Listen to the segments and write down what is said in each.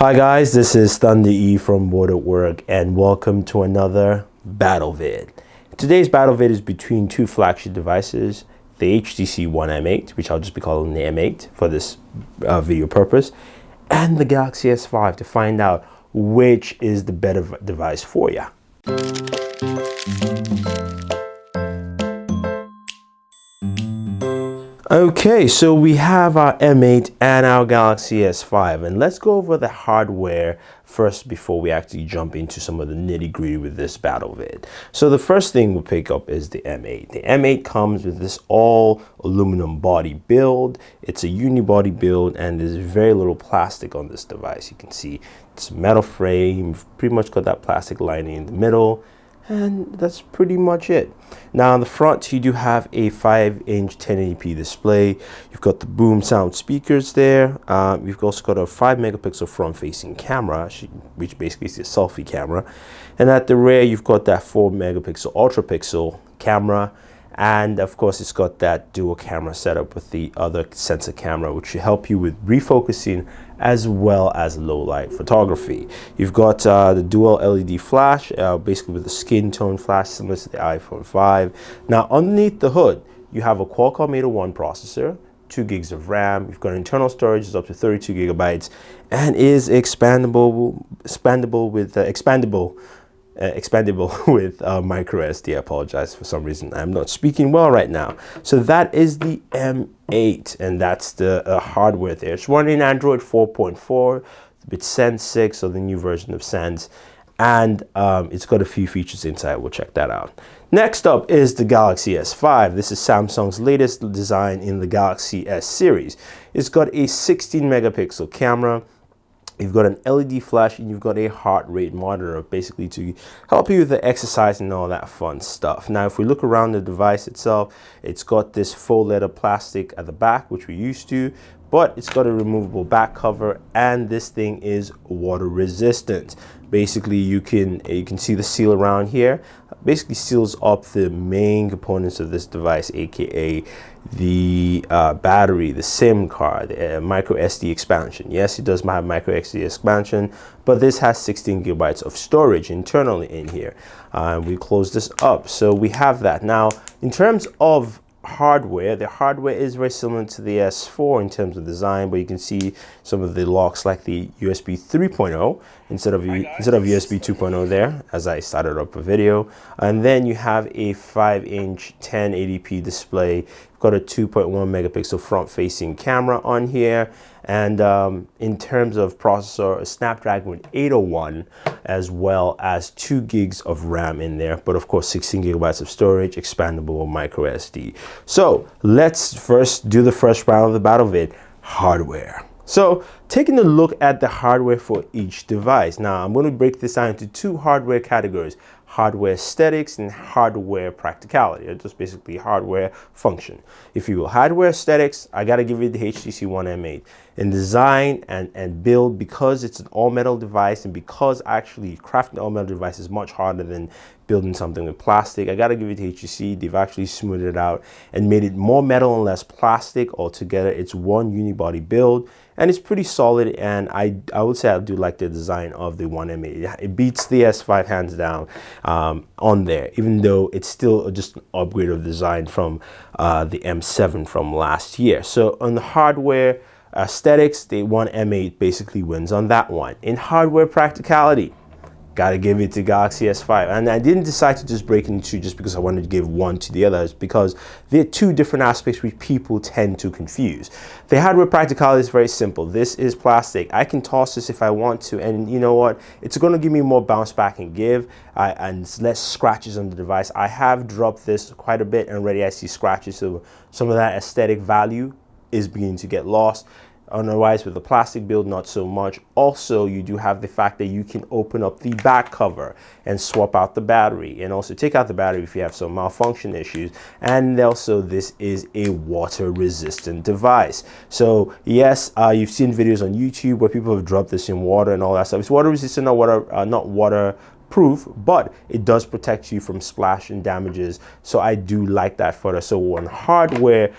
Hi guys, this is Thunder E from Booredatwork and welcome to another battle vid. Today's battle vid is between two flagship devices, the HTC One M8, which I'll just be calling the M8 for this video purpose, and the Galaxy S5 to find out which is the better device for you. Okay, so we have our M8 and our Galaxy S5, and let's go over the hardware first before we actually jump into some of the nitty-gritty with this battle vid. So the first thing we'll pick up is the M8. The M8 comes with this all aluminum body build. It's a unibody build and there's very little plastic on this device. You can see it's a metal frame, you've pretty much got that plastic lining in the middle, and that's pretty much it. Now on the front you do have a 5-inch 1080p display. You've got the boom sound speakers there. You've also got a 5-megapixel front-facing camera, which basically is a selfie camera, and at the rear you've got that 4-megapixel ultra pixel camera, and of course it's got that dual camera setup with the other sensor camera, which will help you with refocusing as well as low light photography. You've got the dual LED flash, basically with a skin tone flash similar to the iPhone 5. Now underneath the hood you have a Qualcomm 801 processor, 2 gigs of RAM. You've got internal storage is up to 32 gigabytes and is expandable with micro SD. I apologize, for some reason I'm not speaking well right now. So that is the M8, and that's the hardware there. It's running Android 4.4 with Sense 6, so the new version of Sense, and it's got a few features inside. We'll check that out. Next up is the Galaxy S5. This is Samsung's latest design in the Galaxy S series. It's got a 16 megapixel camera. You've got an LED flash and you've got a heart rate monitor, basically to help you with the exercise and all that fun stuff. Now, if we look around the device itself, it's got this faux leather plastic at the back, which we're used to, but it's got a removable back cover, and this thing is water resistant. Basically, you can see the seal around here. Basically seals up the main components of this device, aka the battery, the SIM card, the micro SD expansion. Yes, it does have micro SD expansion, but this has 16 gigabytes of storage internally in here. We close this up, so we have that. Now, in terms of hardware, the hardware is very similar to the S4 in terms of design, but you can see some of the locks like the USB 3.0 instead of USB 2.0 there, as I started up a video. And then you have a 5-inch 1080p display. You've got a 2.1 megapixel front-facing camera on here, and in terms of processor, a Snapdragon 801, as well as 2 gigs of RAM in there, but of course 16 gigabytes of storage, expandable micro SD. So let's first do the first round of the battle vid, hardware. So taking a look at the hardware for each device. Now I'm going to break this down into two hardware categories: hardware aesthetics and hardware practicality, or just basically hardware function. If you will, hardware aesthetics, I got to give it the HTC One M8. In design and build, because it's an all-metal device, and because actually crafting an all-metal device is much harder than building something with plastic, I got to give it to HTC. They've actually smoothed it out and made it more metal and less plastic altogether. It's one unibody build, and it's pretty solid, and I would say I do like the design of the One M8. It beats the S5 hands down on there, even though it's still just an upgrade of design from the M7 from last year. So on the hardware aesthetics, the One M8 basically wins on that one. In hardware practicality, gotta give it to Galaxy S5. And I didn't decide to just break it into two just because I wanted to give one to the others, because they're two different aspects which people tend to confuse. The hardware practicality is very simple. This is plastic. I can toss this if I want to, and you know what? It's gonna give me more bounce back and give and less scratches on the device. I have dropped this quite a bit and already I see scratches, so some of that aesthetic value is beginning to get lost. Otherwise, with the plastic build, not so much. Also, you do have the fact that you can open up the back cover and swap out the battery, and also take out the battery if you have some malfunction issues. And also, this is a water-resistant device. So yes, you've seen videos on YouTube where people have dropped this in water and all that stuff. It's water-resistant, not waterproof, but it does protect you from splash and damages. So I do like that photo. So on hardware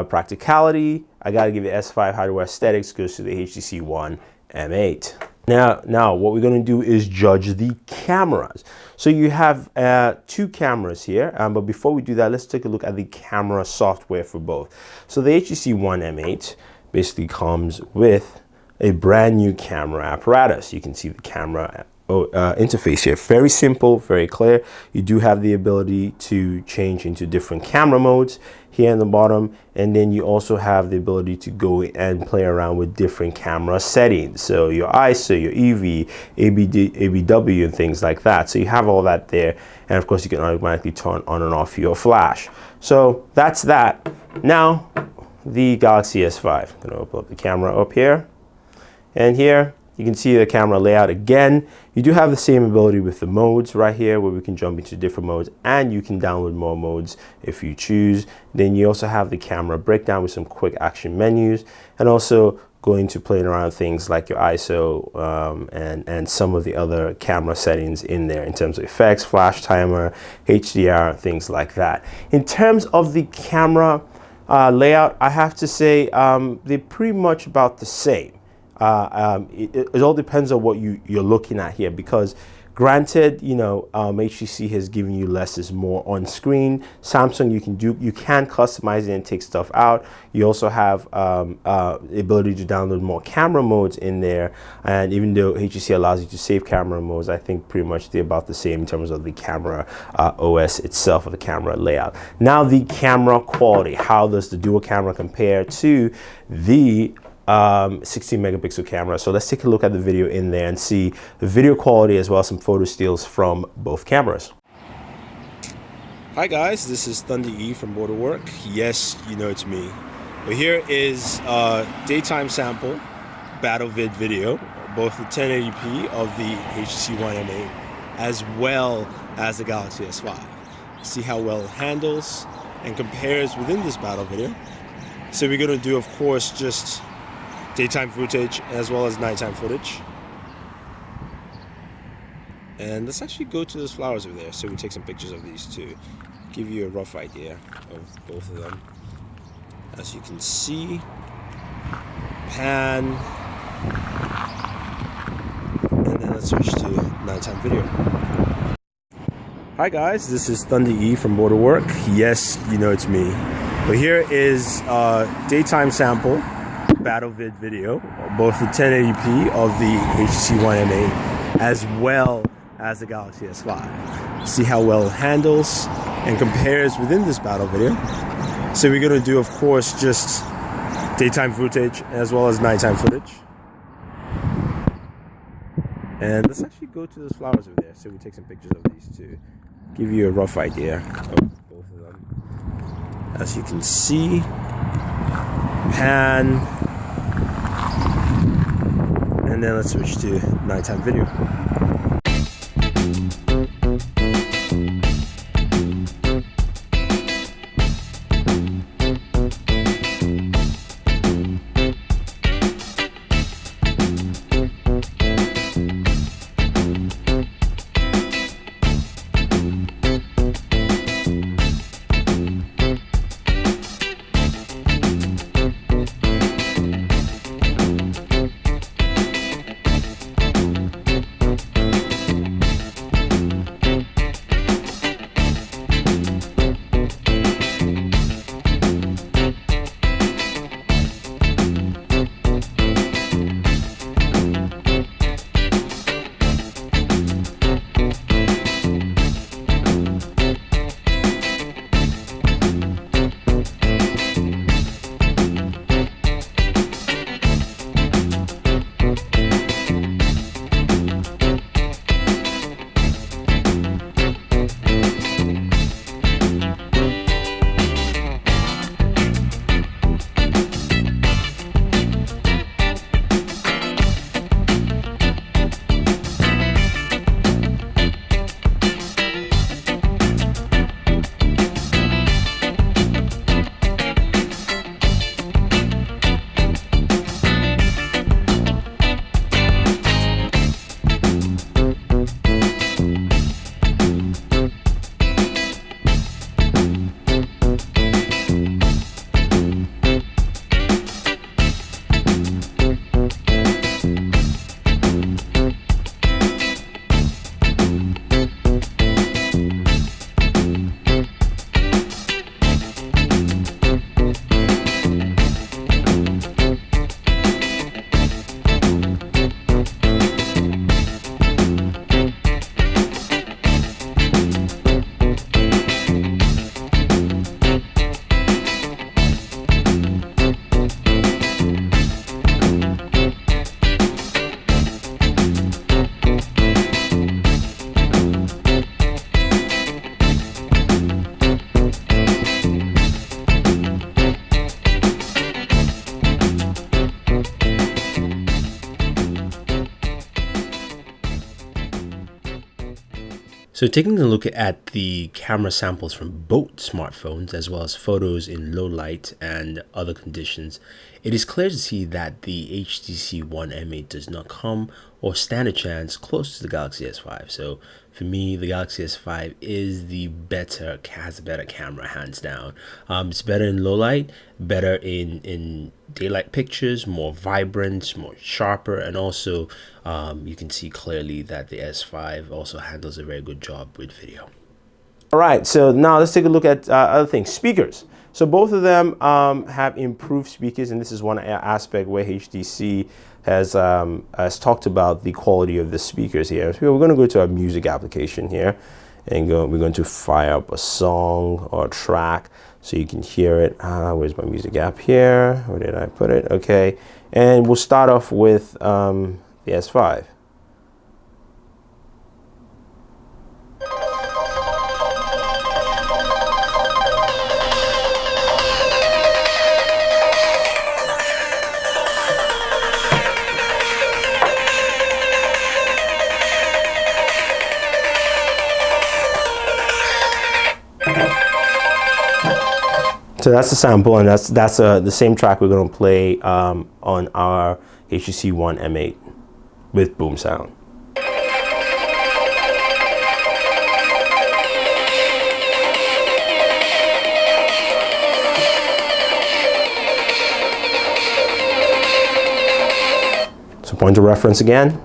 practicality, I gotta give it S5 hardware aesthetics, goes to the HTC One M8. Now what we're going to do is judge the cameras. So you have 2 cameras here, but before we do that, let's take a look at the camera software for both. So the HTC One M8 basically comes with a brand new camera apparatus. You can see the camera interface here. Very simple, very clear. You do have the ability to change into different camera modes here in the bottom, and then you also have the ability to go and play around with different camera settings. So your ISO, your EV, ABW, and things like that. So you have all that there, and of course you can automatically turn on and off your flash. So that's that. Now the Galaxy S5. I'm gonna open up the camera up here, and here you can see the camera layout again. You do have the same ability with the modes right here, where we can jump into different modes, and you can download more modes if you choose. Then you also have the camera breakdown with some quick action menus, and also going to playing around things like your ISO and some of the other camera settings in there in terms of effects, flash timer, HDR, things like that. In terms of the camera layout, I have to say they're pretty much about the same. It all depends on what you're looking at here, because granted, you know, HTC has given you less is more on screen. Samsung, you can customize it and take stuff out. You also have the ability to download more camera modes in there, and even though HTC allows you to save camera modes, I think pretty much they're about the same in terms of the camera OS itself, or the camera layout. Now the camera quality, how does the dual camera compare to the 16 megapixel camera? So let's take a look at the video in there and see the video quality as well as some photo steals from both cameras. Hi guys, this is Thunder E from Booredatwork. Yes, you know it's me. But here is a daytime sample battle vid video, both the 1080p of the HTC One M8 as well as the Galaxy S5. See how well it handles and compares within this battle video. So we're going to do, of course, just daytime footage as well as nighttime footage. And let's actually go to those flowers over there so we take some pictures of these to give you a rough idea of both of them. As you can see, pan, and then let's switch to nighttime video. Hi guys, this is Thunder E from Booredatwork. Yes, you know it's me. But here is a daytime sample battle vid video, both the 1080p of the HTC One M8 as well as the Galaxy S5. See how well it handles and compares within this battle video. So we're going to do, of course, just daytime footage as well as nighttime footage. And let's actually go to those flowers over there so we take some pictures of these to give you a rough idea of both of them. As you can see, pan, and then let's switch to nighttime video. So taking a look at the camera samples from both smartphones, as well as photos in low light and other conditions, it is clear to see that the HTC One M8 does not come or stand a chance close to the Galaxy S5. So for me, the Galaxy S5 is has a better camera, hands down. It's better in low light, better in daylight pictures, more vibrant, more sharper, and also you can see clearly that the S5 also handles a very good job with video. All right, so now let's take a look at other things. Speakers. So both of them have improved speakers, and this is one aspect where HTC has talked about the quality of the speakers here. So we're going to go to our music application here, and we're going to fire up a song or a track so you can hear it. Where's my music app here? Where did I put it? Okay, and we'll start off with the S5. So that's the sample, and that's the same track we're going to play on our HTC One M8 with boom sound. So point of reference again.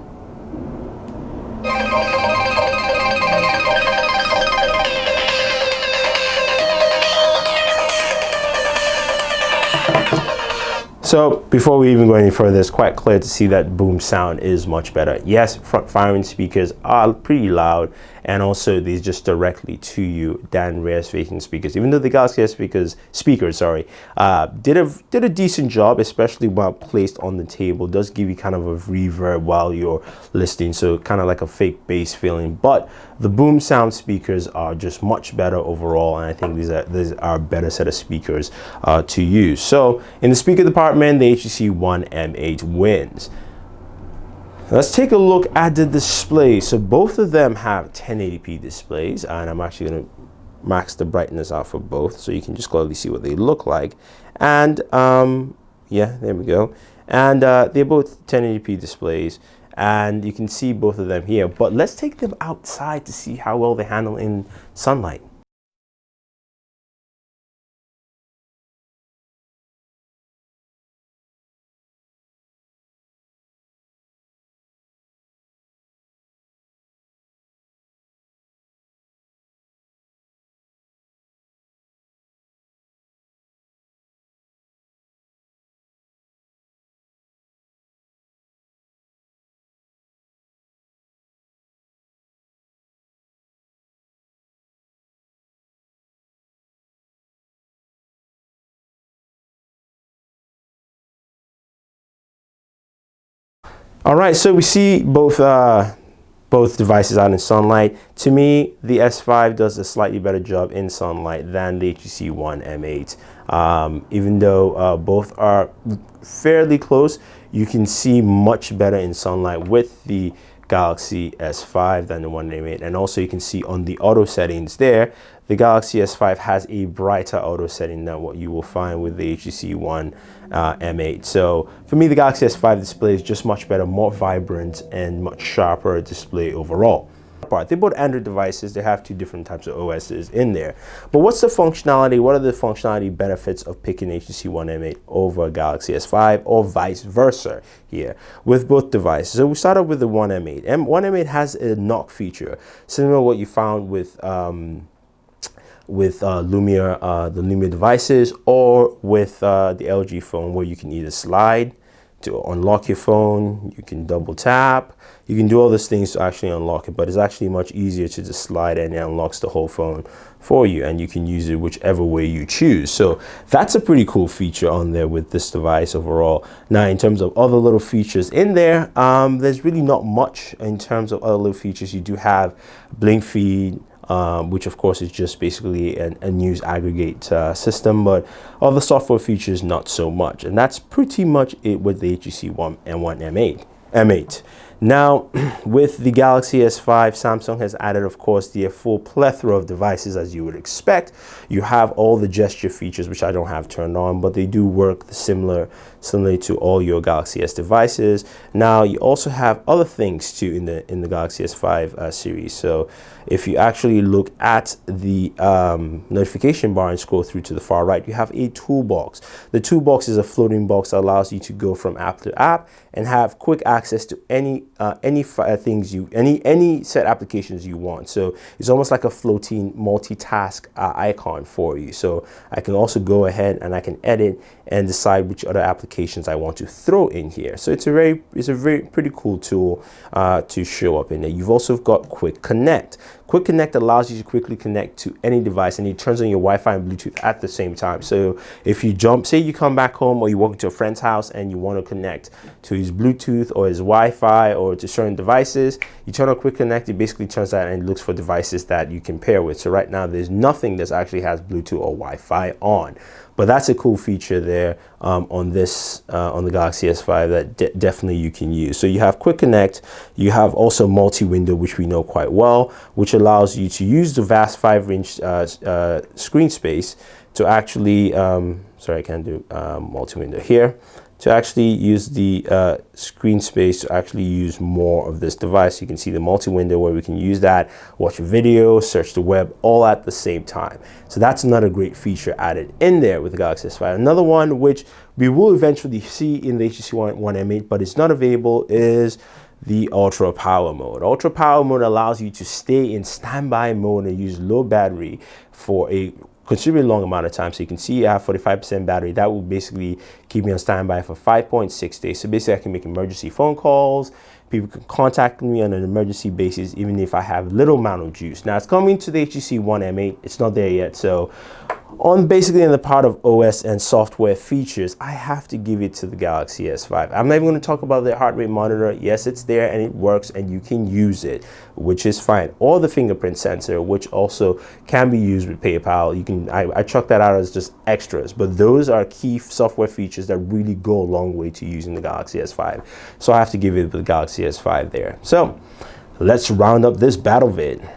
So before we even go any further, it's quite clear to see that boom sound is much better. Yes, front firing speakers are pretty loud, and also these just directly to you than rear-facing speakers. Even though the Galaxy S speakers did a decent job, especially while placed on the table, does give you kind of a reverb while you're listening, so kind of like a fake bass feeling. But the boom sound speakers are just much better overall, and I think these are a better set of speakers to use. So in the speaker department, the HTC One M8 wins. Let's take a look at the display. So both of them have 1080p displays, and I'm actually going to max the brightness out for both so you can just clearly see what they look like. And yeah, there we go. And they're both 1080p displays, and you can see both of them here. But let's take them outside to see how well they handle in sunlight. All right, so we see both devices out in sunlight. To me, the S5 does a slightly better job in sunlight than the HTC One M8. Even though both are fairly close, you can see much better in sunlight with the Galaxy S5 than the One M8. And also you can see on the auto settings there, the Galaxy S5 has a brighter auto setting than what you will find with the HTC One M8. So for me, the Galaxy S5 display is just much better, more vibrant, and much sharper display overall. They're both Android devices. They have two different types of OSs in there. But what's the functionality? What are the functionality benefits of picking HTC One M8 over Galaxy S5, or vice versa here with both devices? So we start off with the One M8. One M8 has a knock feature, similar to what you found with Lumia, the Lumia devices, or with the LG phone, where you can either slide to unlock your phone, you can double tap, you can do all these things to actually unlock it, but it's actually much easier to just slide and it unlocks the whole phone for you, and you can use it whichever way you choose. So that's a pretty cool feature on there with this device overall. Now, in terms of other little features in there, there's really not much in terms of other little features. You do have blink feed, which of course is just basically a news aggregate system, but other software features not so much. And that's pretty much it with the HTC One and One M8. Now, with the Galaxy S5, Samsung has added, of course, the full plethora of devices as you would expect. You have all the gesture features, which I don't have turned on, but they do work similarly to all your Galaxy S devices. Now, you also have other things too in the Galaxy S5 series. So, if you actually look at the notification bar and scroll through to the far right, you have a toolbox. The toolbox is a floating box that allows you to go from app to app and have quick access to any set applications you want. So it's almost like a floating multitask icon for you. So I can also go ahead and I can edit and decide which other applications I want to throw in here. So it's a very pretty cool tool to show up in there. You've also got Quick Connect. Quick Connect allows you to quickly connect to any device, and it turns on your Wi-Fi and Bluetooth at the same time. So if you say you come back home or you walk into a friend's house and you want to connect to his Bluetooth or his Wi-Fi or to certain devices, you turn on Quick Connect, it basically turns out and looks for devices that you can pair with. So right now there's nothing that actually has Bluetooth or Wi-Fi on. But that's a cool feature there on the Galaxy S5 that definitely you can use. So you have Quick Connect, you have also multi-window, which we know quite well, which allows you to use the vast 5-inch screen space to actually, sorry, I can't do multi-window here, to actually use the screen space to actually use more of this device. You can see the multi-window where we can use that, watch a video, search the web, all at the same time. So that's another great feature added in there with the Galaxy S5. Another one which we will eventually see in the HTC One M8, but it's not available, is the ultra power mode. Ultra power mode allows you to stay in standby mode and use low battery for a considerably long amount of time. So you can see I have 45% battery. That will basically keep me on standby for 5.6 days. So basically I can make emergency phone calls. People can contact me on an emergency basis, even if I have little amount of juice. Now it's coming to the HTC One M8. It's not there yet. So basically in the part of OS and software features, I have to give it to the Galaxy S5. I'm not even going to talk about the heart rate monitor. Yes, it's there and it works and you can use it, which is fine. Or the fingerprint sensor, which also can be used with PayPal. You can, I chuck that out as just extras, but those are key software features that really go a long way to using the Galaxy S5. So I have to give it the Galaxy S5 there. So let's round up this battle vid.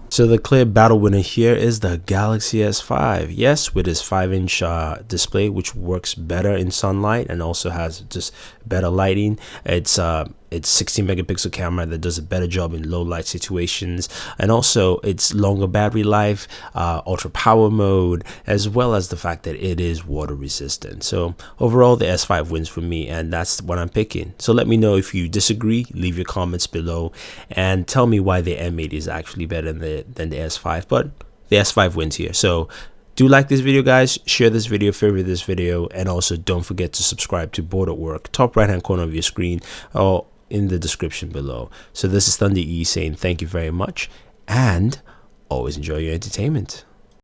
So the clear battle winner here is the Galaxy S5. Yes, with its 5-inch display, which works better in sunlight and also has just better lighting. It's 16 megapixel camera that does a better job in low light situations, and also its longer battery life, ultra power mode, as well as the fact that it is water resistant. So overall the S5 wins for me, and that's what I'm picking. So let me know if you disagree, leave your comments below and tell me why the M8 is actually better than the S5, but the S5 wins here. So do like this video, guys, share this video, favorite this video, and also don't forget to subscribe to Bored at Work, top right hand corner of your screen or in the description below. So this is Thunder E saying thank you very much and always enjoy your entertainment.